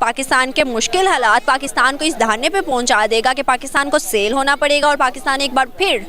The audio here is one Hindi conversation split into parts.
पाकिस्तान के मुश्किल हालात पाकिस्तान को इस धरने पे पहुंचा देगा कि पाकिस्तान को सेल होना पड़ेगा और पाकिस्तान एक बार फिर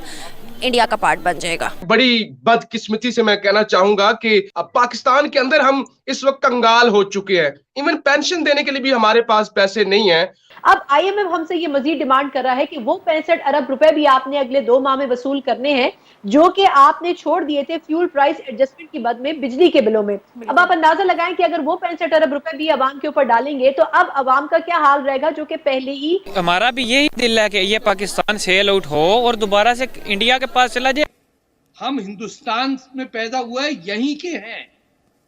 इंडिया का पार्ट बन जाएगा। बड़ी बदकिस्मती से मैं कहना चाहूंगा कि अब पाकिस्तान के अंदर हम इस वक्त कंगाल हो चुके हैं। इवन पेंशन देने के लिए भी हमारे पास पैसे नहीं है। अब IMF हमसे ये मजीद डिमांड कर रहा है कि वो 65 अरब रुपए भी आपने अगले 2 माह में वसूल करने हैं, जो कि आपने छोड़ दिए थे फ्यूल प्राइस एडजस्टमेंट की बद में बिजली के बिलों में। अब आप अंदाजा लगाएं कि अगर वो 65 अरब रुपए भी अवाम के ऊपर डालेंगे तो अब अवाम का क्या हाल रहेगा, जो कि पहले ही। हमारा भी यही दिल है कि ये पाकिस्तान सेल आउट हो और दोबारा से इंडिया के पास चला जाए। हम हिंदुस्तान में पैदा हुए यहीं के हैं,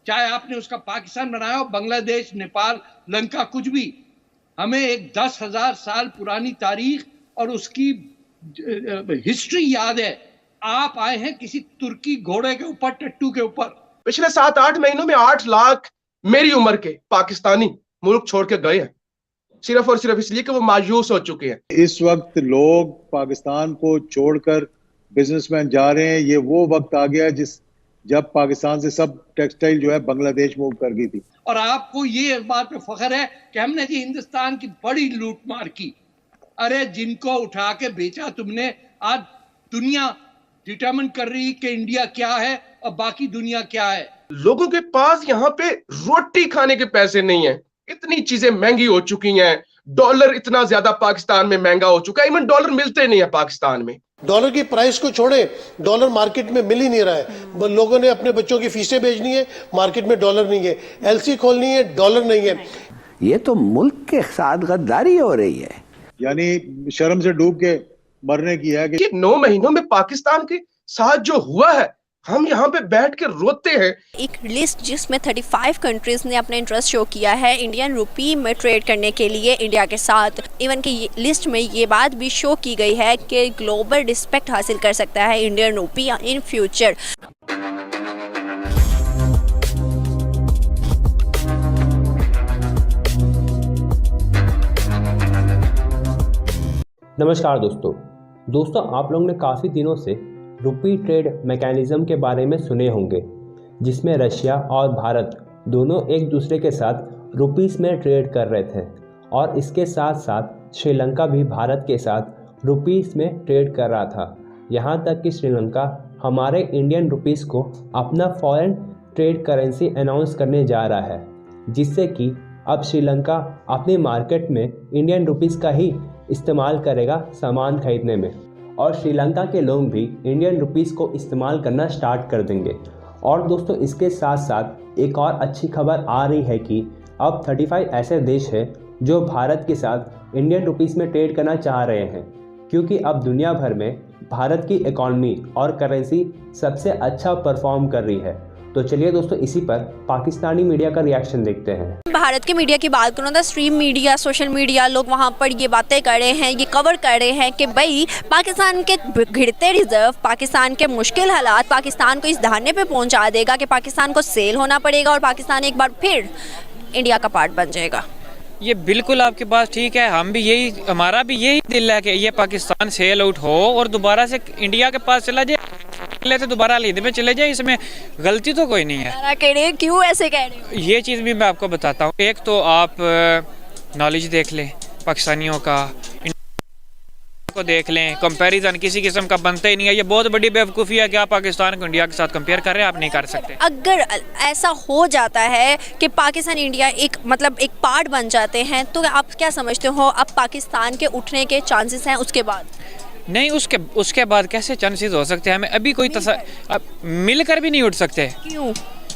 चाहे आपने उसका पाकिस्तान बनाया हो, बांग्लादेश, नेपाल, लंका, कुछ भी। हमें एक 10,000 साल पुरानी तारीख और उसकी हिस्ट्री याद है। आप आए हैं किसी तुर्की घोड़े के ऊपर, टट्टू के ऊपर। पिछले 7-8 महीनों में 8 लाख मेरी उम्र के पाकिस्तानी मुल्क छोड़ के गए हैं, सिर्फ और सिर्फ इसलिए कि वो मायूस हो चुके हैं। इस वक्त लोग पाकिस्तान को छोड़कर बिजनेसमैन जा रहे हैं। ये वो वक्त आ गया जब पाकिस्तान से सब टेक्सटाइल जो है बांग्लादेश मूव कर गई थी। और आपको ये इस बात पे फख्र है कि हमने जी हिंदुस्तान की बड़ी लूट मार की। अरे जिनको उठा के बेचा तुमने, आज दुनिया डिटरमिन कर रही कि इंडिया क्या है और बाकी दुनिया क्या है। लोगों के पास यहाँ पे रोटी खाने के पैसे नहीं है। इतनी चीजें महंगी हो चुकी हैं। डॉलर इतना ज्यादा पाकिस्तान में महंगा हो चुका है, इवन डॉलर मिलते नहीं है पाकिस्तान में। डॉलर की प्राइस को छोड़े, डॉलर मार्केट में मिल ही नहीं रहा है। लोगों ने अपने बच्चों की फीसें भेजनी है, मार्केट में डॉलर नहीं है। LC खोलनी है, डॉलर नहीं है। ये तो मुल्क के साथ गद्दारी हो रही है। यानी शर्म से डूब के मरने की है कि 9 महीनों में पाकिस्तान के साथ जो हुआ है, हम यहाँ पे बैठ के रोते हैं। एक लिस्ट जिसमें 35 कंट्रीज ने अपना इंटरेस्ट शो किया है इंडियन रुपी में ट्रेड करने के लिए इंडिया के साथ। इवन की लिस्ट में ये बात भी शो की गई है कि ग्लोबल रिस्पेक्ट हासिल कर सकता है इंडियन रुपी इन फ्यूचर। नमस्कार दोस्तों, आप लोगों ने काफ़ी दिनों से रुपी ट्रेड मैकेनिज़्म के बारे में सुने होंगे, जिसमें रशिया और भारत दोनों एक दूसरे के साथ रुपीस में ट्रेड कर रहे थे और इसके साथ साथ श्रीलंका भी भारत के साथ रुपीस में ट्रेड कर रहा था। यहाँ तक कि श्रीलंका हमारे इंडियन रुपीस को अपना फॉरेन ट्रेड करेंसी अनाउंस करने जा रहा है, जिससे कि अब श्रीलंका अपने मार्केट में इंडियन रुपीस का ही इस्तेमाल करेगा सामान खरीदने में और श्रीलंका के लोग भी इंडियन रुपीस को इस्तेमाल करना स्टार्ट कर देंगे। और दोस्तों, इसके साथ साथ एक और अच्छी खबर आ रही है कि अब 35 ऐसे देश हैं जो भारत के साथ इंडियन रुपीस में ट्रेड करना चाह रहे हैं, क्योंकि अब दुनिया भर में भारत की इकॉनमी और करेंसी सबसे अच्छा परफॉर्म कर रही है। तो चलिए दोस्तों, इसी पर पाकिस्तानी मीडिया का रिएक्शन देखते हैं। भारत के मीडिया की बात करूँ तो स्ट्रीम मीडिया, सोशल मीडिया, लोग वहाँ पर ये बातें कर रहे हैं, ये कवर कर रहे हैं कि भाई पाकिस्तान के गिरते रिजर्व, पाकिस्तान के मुश्किल हालात पाकिस्तान को इस धरने पे पहुँचा देगा कि पाकिस्तान को सेल होना पड़ेगा और पाकिस्तान एक बार फिर इंडिया का पार्ट बन जाएगा। ये बिल्कुल आपकी बात ठीक है। हमारा भी यही दिल है कि ये पाकिस्तान सेल आउट हो और दोबारा से इंडिया के पास चला जाए, तो दोबारा लीद में चले जाए। इसमें गलती तो कोई नहीं है। क्यों ऐसे कह रहे हो? ये चीज़ भी मैं आपको बताता हूँ। एक तो आप नॉलेज देख लें पाकिस्तानियों का, को देख लें, कंपैरिजन किसी किस्म का बनता ही नहीं है। ये बहुत बड़ी बेवकूफ़ी है कि आप पाकिस्तान को इंडिया के साथ कंपेयर कर रहे हैं। आप नहीं कर सकते। अगर ऐसा हो जाता है कि पाकिस्तान इंडिया एक पार्ट बन जाते हैं, तो आप क्या समझते हो अब पाकिस्तान के उठने के चांसेस हैं उसके बाद? नहीं, उसके बाद कैसे चांसेस हो सकते हैं? हमें अभी कोई मिलकर भी नहीं उठ सकते। क्यों?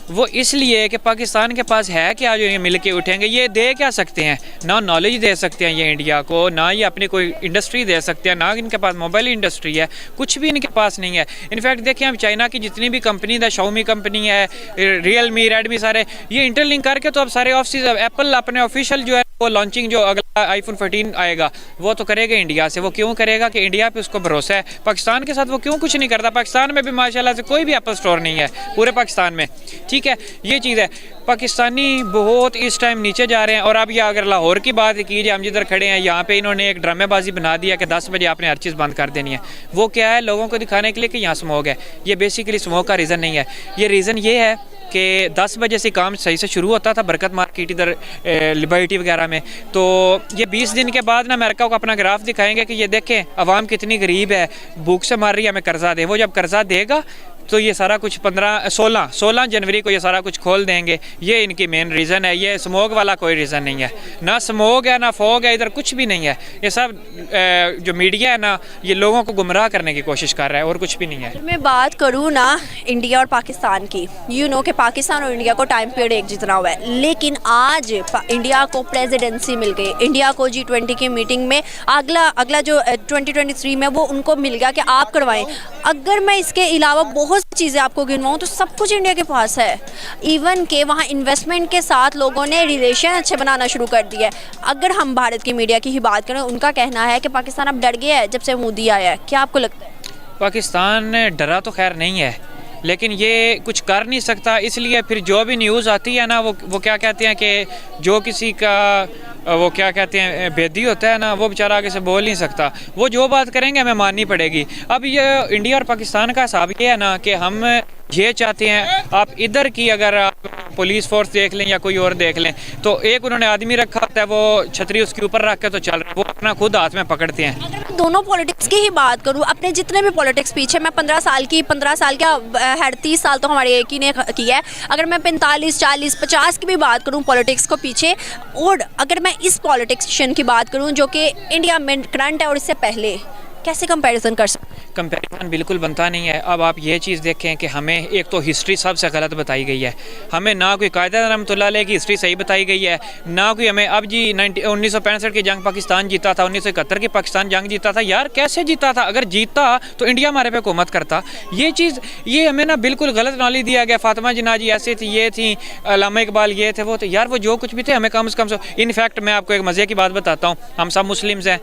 वो इसलिए कि पाकिस्तान के पास है क्या जो ये मिल के उठेंगे? ये दे क्या सकते हैं? ना नॉलेज दे सकते हैं ये इंडिया को, ना ये अपनी कोई इंडस्ट्री दे सकते हैं, ना इनके पास मोबाइल इंडस्ट्री है, कुछ भी इनके पास नहीं है। इनफैक्ट देखिए, हम चाइना की जितनी भी कंपनी है, शाओमी कंपनी है, रियलमी, रेडमी, सारे ये इंटरलिंक करके तो अब सारे ऑफिस, एप्पल अपने ऑफिशियल जो है वो लॉन्चिंग जो अगला iPhone 14 आएगा वो तो करेगा इंडिया से। वो क्यों करेगा? कि इंडिया पे उसको भरोसा है। पाकिस्तान के साथ वो क्यों कुछ नहीं करता? पाकिस्तान में भी माशाल्लाह से कोई भी एप्पल स्टोर नहीं है पूरे पाकिस्तान में, ठीक है। ये चीज़ है, पाकिस्तानी बहुत इस टाइम नीचे जा रहे हैं। और अब ये अगर लाहौर की बात कीजिए, हम जिधर खड़े हैं यहाँ पे इन्होंने एक ड्रामेबाजी बना दिया कि 10 बजे आपने हर चीज़ बंद कर देनी है। वो क्या है? लोगों को दिखाने के लिए कि यहाँ स्मोक है। ये बेसिकली स्मोक का रीज़न नहीं है। ये रीज़न ये है कि 10 बजे से काम सही से शुरू होता था बरकत मार्केट इधर लिबर्टी वगैरह में, तो ये 20 दिन के बाद ना अमेरिका को अपना ग्राफ दिखाएंगे कि ये देखें अवाम कितनी गरीब है, भूख से मर रही है, हमें कर्जा दे। वो जब कर्जा देगा तो ये सारा कुछ 16 जनवरी को ये सारा कुछ खोल देंगे। ये इनकी मेन रीज़न है। ये स्मोक वाला कोई रीज़न नहीं है, ना स्मोक है ना फॉग है, इधर कुछ भी नहीं है। ये सब जो मीडिया है ना, ये लोगों को गुमराह करने की कोशिश कर रहा है और कुछ भी नहीं है। मैं बात करूँ ना इंडिया और पाकिस्तान की, कि पाकिस्तान और इंडिया को टाइम पीरियड एक जितना हुआ है, लेकिन आज इंडिया को प्रेसिडेंसी मिल गई। इंडिया को G20 की मीटिंग में अगला जो 2023 में वो उनको मिल गया कि आप करवाएं। अगर मैं इसके अलावा बहुत चीज़ें आपको गिनवाऊँ तो सब कुछ इंडिया के पास है। इवन के वहाँ इन्वेस्टमेंट के साथ लोगों ने रिलेशन अच्छे बनाना शुरू कर दिया है। अगर हम भारत की मीडिया की ही बात करें, उनका कहना है कि पाकिस्तान अब डर गया है जब से मोदी आया है। क्या आपको लगता है? पाकिस्तान डरा तो खैर नहीं है, लेकिन ये कुछ कर नहीं सकता। इसलिए फिर जो भी न्यूज़ आती है ना, वो क्या कहते हैं कि जो किसी का वो क्या कहते हैं बेदी होता है ना, वो बेचारा आगे से बोल नहीं सकता। वो जो बात करेंगे हमें माननी पड़ेगी। अब ये इंडिया और पाकिस्तान का हिसाब ये है ना कि हम ये चाहते हैं, आप इधर की अगर आप पुलिस फोर्स देख लें या कोई और देख लें, तो एक उन्होंने आदमी रखा होता है, वो छतरी उसके ऊपर रख के तो चल रहा है, वो अपना खुद हाथ में पकड़ते हैं। अगर मैं दोनों पॉलिटिक्स की ही बात करूं, अपने जितने भी पॉलिटिक्स पीछे, मैं 15 साल क्या है, 30 साल तो हमारे एक ही ने किया है। अगर मैं 45, 40, 50 की भी बात करूं पॉलिटिक्स को पीछे, और अगर मैं इस पॉलिटिशियन की बात करूं जो कि इंडिया में करंट है और इससे पहले, कैसे कंपैरिजन कर सकते? कंपैरिजन बिल्कुल बनता नहीं है। अब आप ये चीज़ देखें कि हमें एक तो हिस्ट्री सबसे गलत बताई गई है। हमें ना कोई कायदा रहमतुल्लाह अलैह की हिस्ट्री सही बताई गई है, ना कोई हमें अब जी 1965 की जंग पाकिस्तान जीता था, 1971 की पाकिस्तान जंग जीता था। यार कैसे जीता था? अगर जीता तो इंडिया हमारे पे हुकूमत करता। ये हमें ना बिल्कुल गलत नॉलेज दिया गया। फातिमा जिन्ना जी ऐसे थी, ये थी, अल्लामा इकबाल ये थे, वो थे। यार वो जो कुछ भी थे हमें कम से कम इनफैक्ट मैं आपको एक मज़े की बात बताता हूँ, हम सब मुस्लिम्स हैं,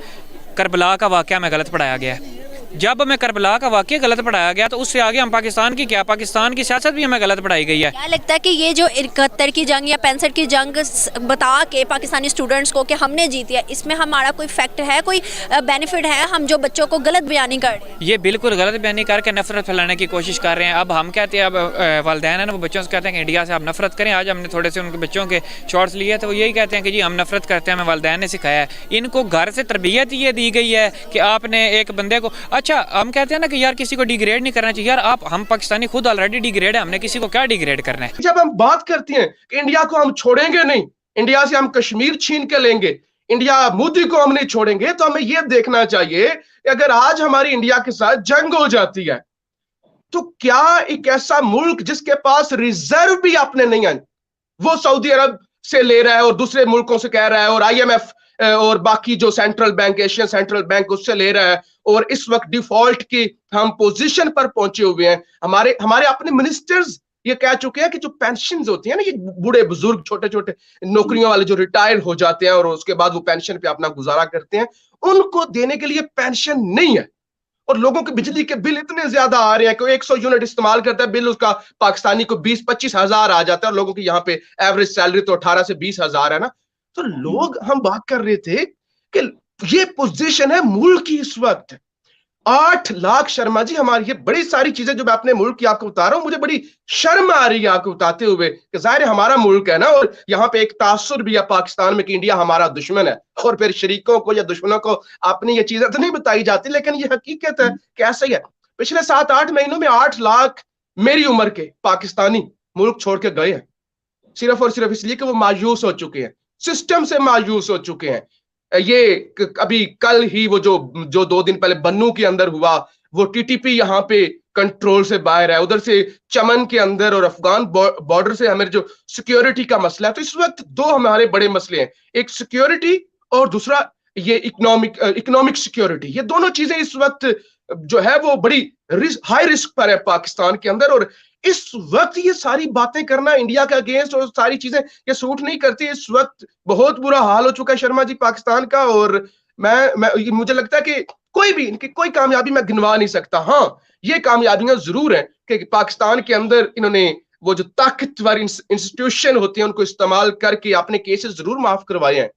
करबला का वाक़या हमें गलत पढ़ाया गया है। जब हमें करबला का वाक़या गलत पढ़ाया गया तो उससे आगे हम पाकिस्तान की पाकिस्तान की सियासत भी हमें गलत पढ़ाई गई है। क्या लगता है कि ये जो 71 की जंग या 65 की जंग बता के पाकिस्तानी स्टूडेंट्स को कि हमने जीती है, इसमें हमारा कोई फैक्ट है, कोई बेनिफिट है? हम जो बच्चों को गलत बयानी कर रहे हैं, ये बिल्कुल गलत बयानी करके नफरत फैलाने की कोशिश कर रहे हैं। अब हम कहते हैं, अब वालिदैन है ना, वो बच्चों से कहते हैं कि इंडिया से आप नफरत करें। आज हमने थोड़े से उनके बच्चों के शॉर्ट्स लिए थे, वो यही कहते हैं कि जी हम नफरत करते हैं, हमें वालिदैन ने सिखाया है। इनको घर से तरबियत ये दी गई है कि आपने एक बंदे को, अच्छा हम कहते हैं कि यार किसी को डिग्रेड नहीं करना चाहिए। यार हम पाकिस्तानी खुद ऑलरेडी डिग्रेड है, हमने किसी को क्या डिग्रेड करना है? जब हम बात करते हैं कि इंडिया को हम छोड़ेंगे नहीं, इंडिया से हम कश्मीर छीन के लेंगे, इंडिया मोदी को हम नहीं छोड़ेंगे, तो हमें यह देखना चाहिए कि अगर आज हमारी इंडिया के साथ जंग हो जाती है तो क्या एक ऐसा मुल्क जिसके पास रिजर्व भी अपने नहीं है, वो सऊदी अरब से ले रहा है और दूसरे मुल्कों से कह रहा है, और IMF और बाकी जो central bank, Asian central bank, उससे ले रहा है, और इस वक्त डिफॉल्ट की हम पोजीशन पर पहुंचे हुए हैं। हमारे अपने मिनिस्टर्स ये कह चुके हैं कि जो पेंशन होती है ना, ये बूढ़े बुजुर्ग छोटे छोटे नौकरियों वाले जो रिटायर हो जाते हैं और उसके बाद वो पेंशन पे अपना गुजारा करते हैं, उनको देने के लिए पेंशन नहीं है। और लोगों के बिजली के बिल इतने ज्यादा आ रहे हैं कि 100 यूनिट इस्तेमाल करता है, बिल उसका पाकिस्तानी को 20-25 हजार आ जाता है, और लोगों की यहाँ पे एवरेज सैलरी तो 18 से 20 हजार है ना। तो लोग, हम बात कर रहे थे कि ये पोजीशन है मुल्क की इस वक्त। 8 लाख, शर्मा जी, हमारी ये बड़ी सारी चीजें जो मैं अपने मुल्क की आपको बता रहा हूं, मुझे बड़ी शर्म आ रही है आपको बताते हुए कि जाहिर हमारा मुल्क है ना, और यहाँ पे एक तासुर भी है पाकिस्तान में कि इंडिया हमारा दुश्मन है, और फिर शरीकों को या दुश्मनों को अपनी ये चीजें तो नहीं बताई जाती, लेकिन ये हकीकत है। कैसे है, पिछले 7-8 महीनों में 8 लाख मेरी उम्र के पाकिस्तानी मुल्क छोड़ के गए हैं, सिर्फ और सिर्फ इसलिए कि वो मायूस हो चुके हैं, सिस्टम से मायूस हो चुके हैं। ये अभी कल ही वो जो 2 दिन पहले बन्नू के अंदर हुआ, वो TTP यहाँ पे कंट्रोल से बाहर है, उधर से चमन के अंदर और अफगान बॉर्डर से हमें जो सिक्योरिटी का मसला है। तो इस वक्त 2 हमारे बड़े मसले हैं, एक सिक्योरिटी और दूसरा ये इकोनॉमिक सिक्योरिटी। ये दोनों चीजें इस वक्त जो है वो बड़ी हाई रिस्क पर है पाकिस्तान के अंदर, और इस वक्त ये सारी बातें करना इंडिया के अगेंस्ट और सारी चीजें ये सूट नहीं करती। इस वक्त बहुत बुरा हाल हो चुका है शर्मा जी पाकिस्तान का, और मुझे लगता है कि इनकी कोई कामयाबी मैं गिनवा नहीं सकता। हाँ, ये कामयाबियां जरूर हैं कि पाकिस्तान के अंदर इन्होंने वो जो ताकतवर इंस्टीट्यूशन होते हैं उनको इस्तेमाल करके अपने केसेस जरूर माफ करवाए हैं,